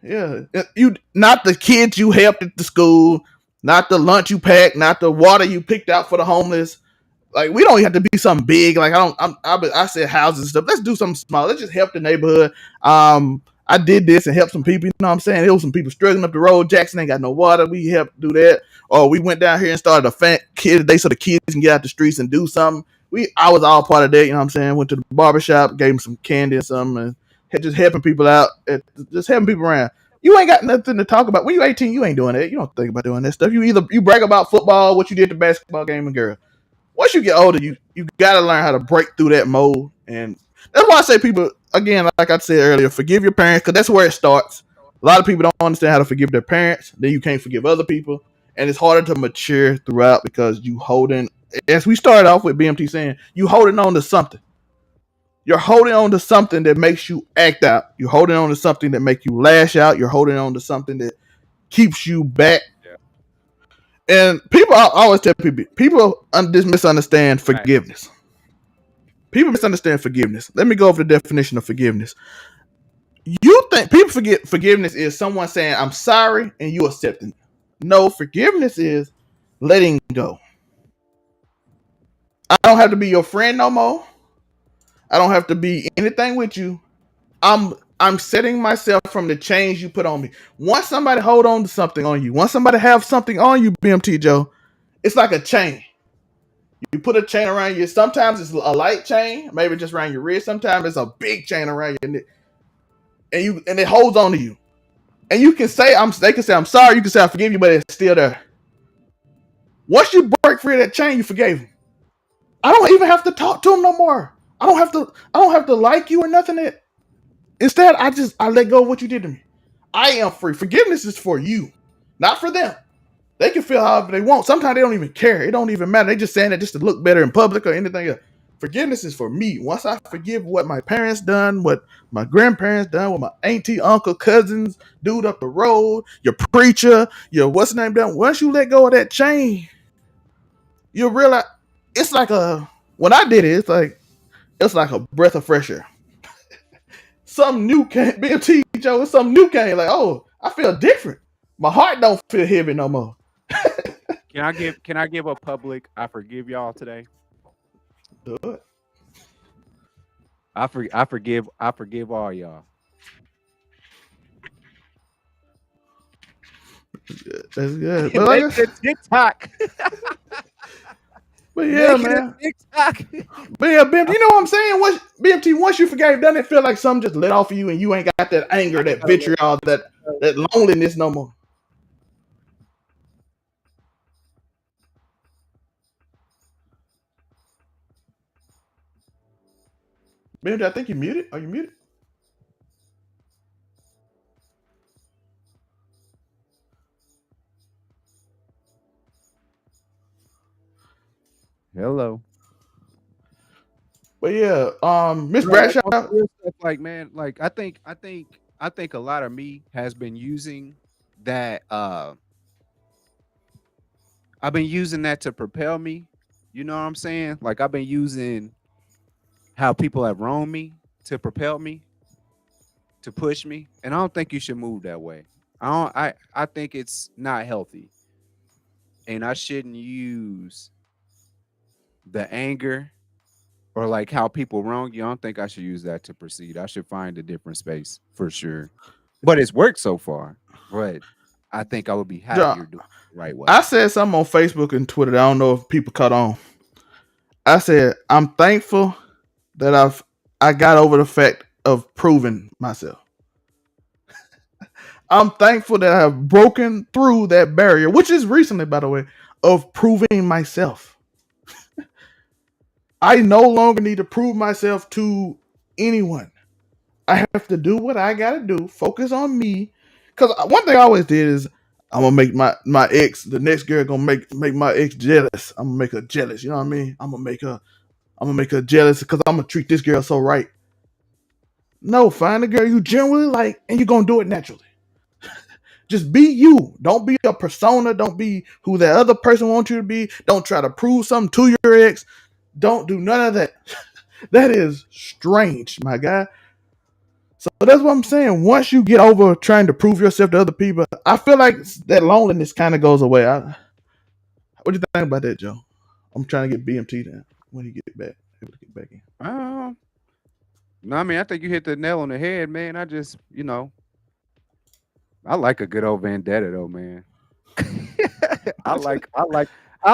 Yeah, you not the kids you helped at the school, not the lunch you packed, not the water you picked out for the homeless. Like we don't have to be something big. Like I said houses and stuff. Let's do something small. Let's just help the neighborhood. I did this and helped some people. You know what I'm saying? There was some people struggling up the road. Jackson ain't got no water. We helped do that. Or we went down here and started a kid day so the kids can get out the streets and do something. I was all part of that. You know what I'm saying? Went to the barbershop, gave them some candy and something, and just helping people out. Just helping people around. You ain't got nothing to talk about. When you 18, you ain't doing that. You don't think about doing that stuff. You brag about football, what you did at the basketball game, and girl. Once you get older, you gotta learn how to break through that mold, and that's why I say people again, like I said earlier, forgive your parents because that's where it starts. A lot of people don't understand how to forgive their parents. Then you can't forgive other people, and it's harder to mature throughout because you holding. As we started off with BMT saying, you holding on to something. You're holding on to something that makes you act out. You're holding on to something that makes you lash out. You're holding on to something that keeps you back. And I always tell people misunderstand forgiveness. People misunderstand forgiveness. Let me go over the definition of forgiveness. You think people forget forgiveness is someone saying, I'm sorry, and you accepting it. No, forgiveness is letting go. I don't have to be your friend no more. I don't have to be anything with you. I'm setting myself from the chains you put on me. Once somebody hold on to something on you, once somebody have something on you, BMT Joe, it's like a chain. You put a chain around you. Sometimes it's a light chain, maybe just around your wrist. Sometimes it's a big chain around your neck, and it holds on to you. And you can say they can say I'm sorry. You can say I forgive you, but it's still there. Once you break free of that chain, you forgave him. I don't even have to talk to him no more. I don't have to like you or nothing. Instead, I let go of what you did to me. I am free. Forgiveness is for you, not for them. They can feel however they want. Sometimes they don't even care. It don't even matter. They just saying it just to look better in public or anything else. Forgiveness is for me. Once I forgive what my parents done, what my grandparents done, what my auntie, uncle, cousins, dude up the road, your preacher, your what's the name done. Once you let go of that chain, you'll realize it's like a when I did it, it's like a breath of fresh air. Something new came. BMT Joe, something new came. Like, oh, I feel different. My heart don't feel heavy no more. Can I give a public I forgive y'all today? Do it. I forgive all y'all. That's good. But Make it a TikTok. but yeah, man. TikTok. But yeah, BMT, you know what I'm saying? BMT, once you forgave, doesn't it feel like something just let off of you and you ain't got that anger, that vitriol, that loneliness no more? BMT, I think you muted. Are you muted? Hello. But yeah, Miss No, Bradshaw. like man, like I think a lot of me has been using that I've been using that to propel me. You know what I'm saying? Like I've been using how people have wronged me to propel me, to push me. And I don't think you should move that way. I think it's not healthy. And I shouldn't use the anger or like how people wrong you. I don't think I should use that to proceed. I should find a different space for sure. But it's worked so far. But I think I would be happier doing it the right way. I said something on Facebook and Twitter that I don't know if people caught on. I said I'm thankful that I got over the fact of proving myself. I'm thankful that I have broken through that barrier, which is recently, by the way, of proving myself. I no longer need to prove myself to anyone. I have to do what I gotta do. Focus on me. Cause one thing I always did is I'm gonna make my ex, the next girl gonna make my ex jealous. I'm gonna make her jealous. You know what I mean? I'm gonna make her jealous because I'm gonna treat this girl so right. No, find a girl you genuinely like, and you're gonna do it naturally. Just be you. Don't be a persona. Don't be who that other person wants you to be. Don't try to prove something to your ex. Don't do none of that. That is strange, my guy. So that's what I'm saying. Once you get over trying to prove yourself to other people, I feel like that loneliness kind of goes away. What do you think about that, Joe? I'm trying to get BMT down when he get back. Able to get back in. No, I mean, I think you hit the nail on the head, man. I just, I like a good old vendetta, though, man. I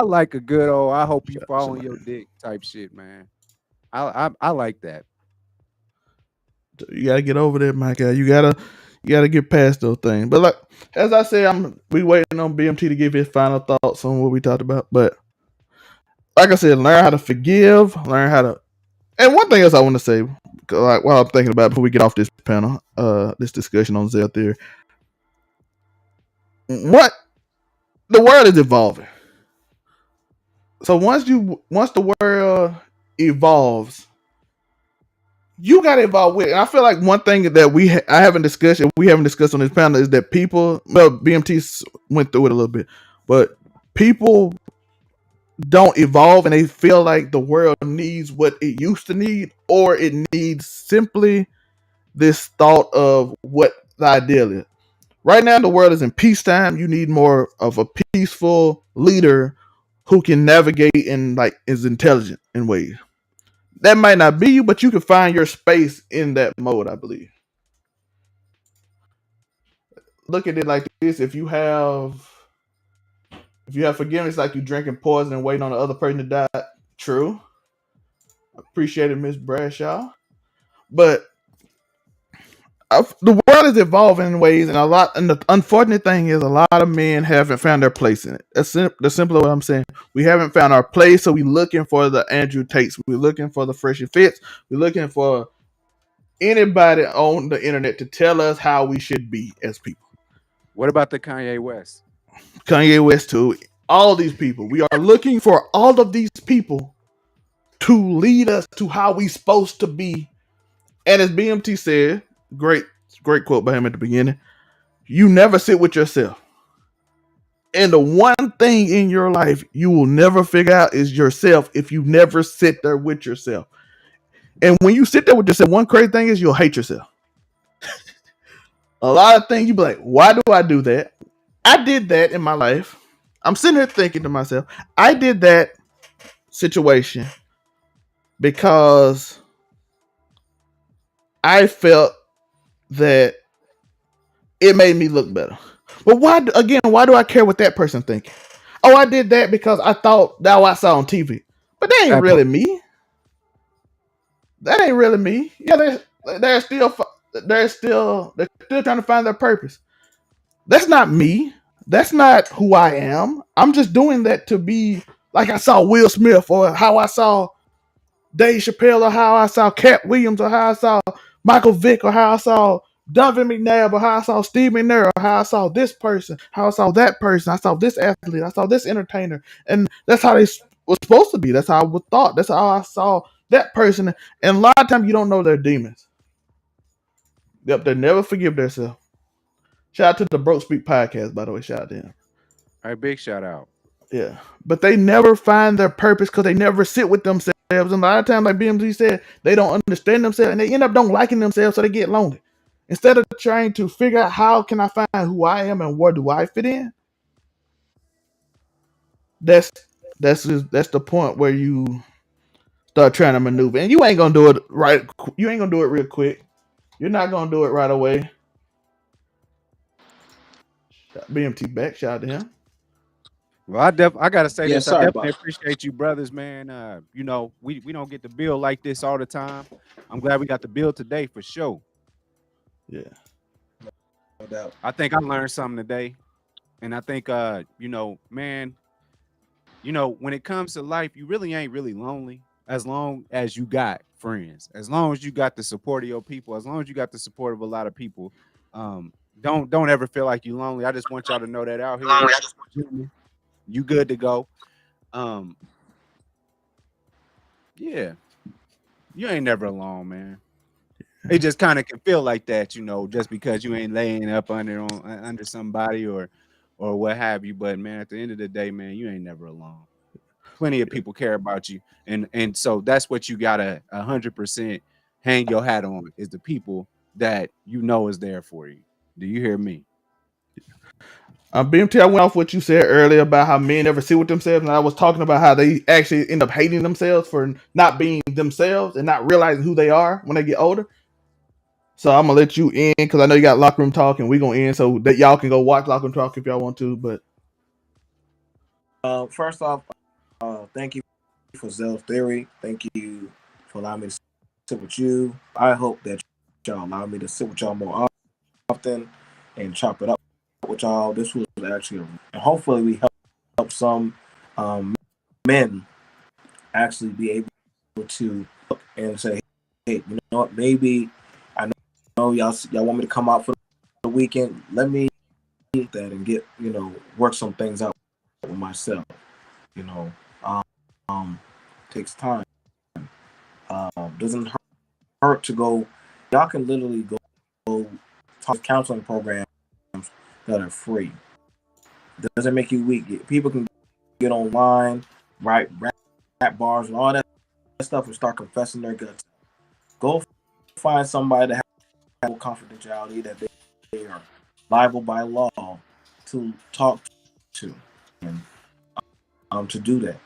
like a good old. I hope you fall on your dick type shit, man. I like that. You gotta get over that, my guy. You gotta get past those things. But like as I said, we waiting on BMT to give his final thoughts on what we talked about. But like I said, learn how to forgive, learn how to. And one thing else I want to say, like while I'm thinking about it before we get off this panel, this discussion on Zell theory, what the world is evolving. So once the world evolves, you got to evolve with it. And I feel like one thing that I haven't discussed and we haven't discussed on this panel is that people, well, BMT went through it a little bit, but people don't evolve and they feel like the world needs what it used to need, or it needs simply this thought of what the ideal is. Right now, the world is in peacetime. You need more of a peaceful leader who can navigate and like is intelligent in ways. That might not be you, but you can find your space in that mode, I believe. Look at it like this: if you have forgiveness, like you drinking poison and waiting on the other person to die. True. Appreciate it, Miss Bradshaw. But the world is evolving in ways, and the unfortunate thing is, a lot of men haven't found their place in it. That's simply what I'm saying. We haven't found our place, so we're looking for the Andrew Tates. We're looking for the Fresh and Fits. We're looking for anybody on the internet to tell us how we should be as people. What about the Kanye West? Kanye West too. All these people. We are looking for all of these people to lead us to how we supposed to be. And as BMT said, great quote by him at the beginning. You never sit with yourself. And the one thing in your life you will never figure out is yourself if you never sit there with yourself. And when you sit there with yourself, one crazy thing is you'll hate yourself. A lot of things you be like, why do I do that? I did that in my life. I'm sitting here thinking to myself, I did that situation because I felt that it made me look better. But why do I care what that person thinking? Oh, I did that because I thought that I saw on TV. But that ain't really me. That ain't really me. Yeah, they're still trying to find their purpose. That's not me. That's not who I am. I'm just doing that to be like I saw Will Smith or how I saw Dave Chappelle or how I saw Cat Williams or how I saw Michael Vick or how I saw Donovan McNabb or how I saw Steve McNair or how I saw this person, how I saw that person, I saw this athlete, I saw this entertainer. And that's how they was supposed to be. That's how I was thought. That's how I saw that person. And a lot of times you don't know they're demons. Yep, they never forgive themselves. Shout out to the Broke Speak podcast, by the way. Shout out to him. All right, big shout out. Yeah. But they never find their purpose because they never sit with themselves. And a lot of times, like BMZ said, they don't understand themselves and they end up don't liking themselves, so they get lonely. Instead of trying to figure out how can I find who I am and where do I fit in, that's the point where you start trying to maneuver. And you ain't gonna do it right. You ain't gonna do it real quick. You're not gonna do it right away. BMT back, shout out to him. Well, I gotta say Yeah, this. I sorry definitely about appreciate you, brothers, man. You know, we don't get to build like this all the time. I'm glad we got to build today for sure. Yeah. no doubt. I think I learned something today. And I think you know, man, you know, when it comes to life, you really ain't really lonely as long as you got friends, as long as you got the support of your people, as long as you got the support of a lot of people. Don't ever feel like you lonely. I just want y'all to know that out here. You good to go. Yeah, you ain't never alone, man. It just kind of can feel like that, you know, just because you ain't laying up under somebody or what have you. But man, at the end of the day, man, you ain't never alone. Plenty of people care about you, and so that's what you gotta 100% hang your hat on is the people that you know is there for you. Do you hear me? BMT, I went off what you said earlier about how men never sit with themselves, and I was talking about how they actually end up hating themselves for not being themselves and not realizing who they are when they get older. So I'm gonna let you in because I know you got locker room talk, and we gonna end so that y'all can go watch locker room talk if y'all want to. But First off, thank you for Zell's Theory. Thank you for allowing me to sit with you. I hope that y'all allow me to sit with y'all more often and chop it up with y'all. This was actually, and hopefully we help some men actually be able to look and say, hey, you know what? Maybe I know y'all want me to come out for the weekend. Let me do that and get work some things out with myself. You know, takes time. Doesn't hurt to go. Y'all can literally go talk counseling programs that are free. Doesn't make you weak. People can get online, write rap bars and all that stuff and start confessing their guts. Go find somebody that has confidentiality that they are liable by law to talk to, and to do that,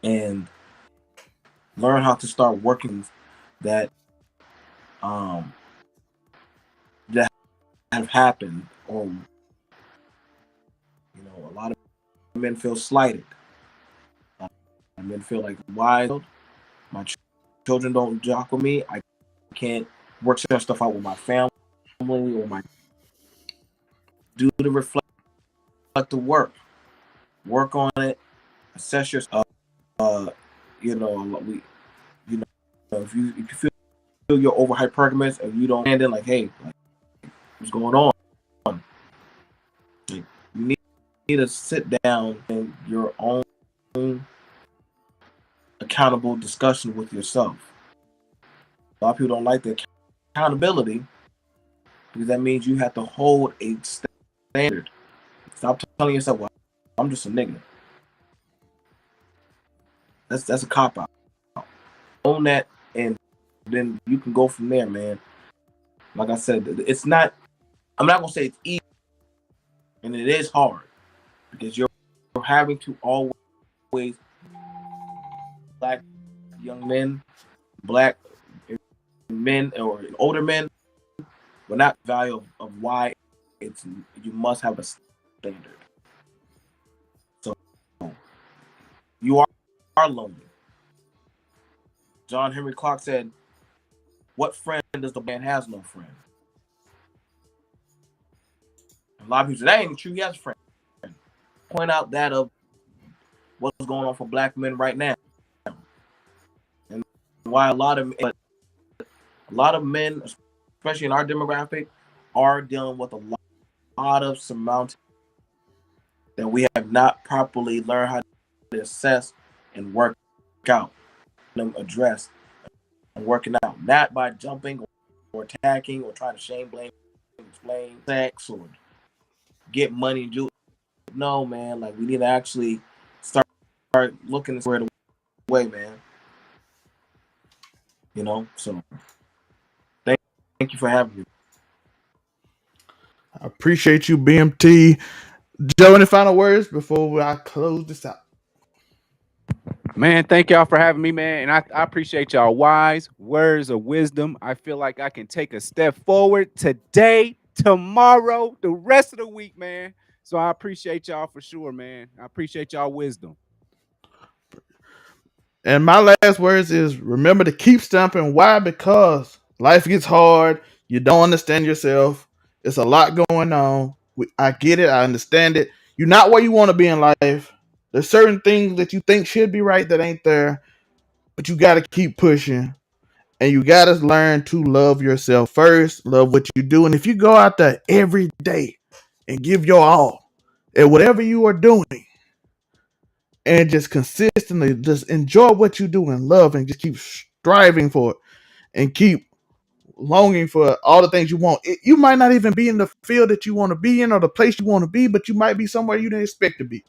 and learn how to start working that that have happened, or a lot of men feel slighted. Men feel like, why my children don't jock with me? I can't work some stuff out with my family or my do the reflect the work on it, assess yourself. If you feel your over hypergamous and you don't stand in like, hey, like, what's going on? Like, need to sit down in your own accountable discussion with yourself. A lot of people don't like the accountability because that means you have to hold a standard. Stop telling yourself, "Well, I'm just a nigga." That's a cop out. Own that, and then you can go from there, man. Like I said, it's not. I'm not gonna say it's easy, and it is hard because you're having to always black young men, black men, or older men. We're not value of why it's you must have a standard. So you are lonely. John Henry Clark said, "What friend does the man has no friend?" A lot of people say that ain't true. He has a friend. Point out that of what's going on for black men right now, and why a lot of men, especially in our demographic, are dealing with a lot of surmounting that we have not properly learned how to assess and work out, them address and working out, not by jumping or attacking or trying to shame, blame, explain sex or get money and do. No, man, like we need to actually start looking this way, man. You know, so thank you for having me. I appreciate you, BMT. Joe, any final words before I close this out? Man, thank y'all for having me, man. And I appreciate y'all wise words of wisdom. I feel like I can take a step forward today, tomorrow, the rest of the week, man. So I appreciate y'all for sure, man. I appreciate y'all wisdom. And my last words is remember to keep stomping. Why? Because life gets hard. You don't understand yourself. It's a lot going on. I get it. I understand it. You're not where you want to be in life. There's certain things that you think should be right that ain't there, but you got to keep pushing. And you got to learn to love yourself first, love what you do. And if you go out there every day and give your all at whatever you are doing, and just consistently just enjoy what you do and love and just keep striving for it and keep longing for all the things you want. You might not even be in the field that you want to be in or the place you want to be, but you might be somewhere you didn't expect to be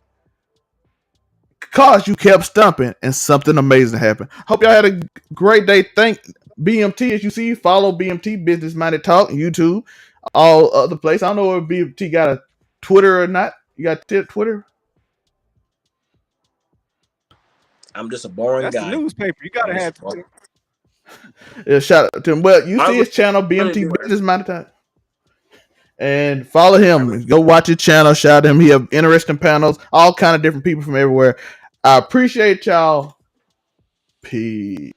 because you kept stumping and something amazing happened. Hope y'all had a great day. Thank BMT. As you see, follow BMT Business Minded Talk YouTube, all other places. I don't know if BMT got a Twitter or not. You got Twitter? I'm just a boring That's guy. the newspaper. You gotta have Twitter. Yeah, shout out to him. Well, you see his channel, BMT Business Minded Talk, and follow him. Go watch his channel. Shout out to him. He have interesting panels, all kind of different people from everywhere. I appreciate y'all. Peace.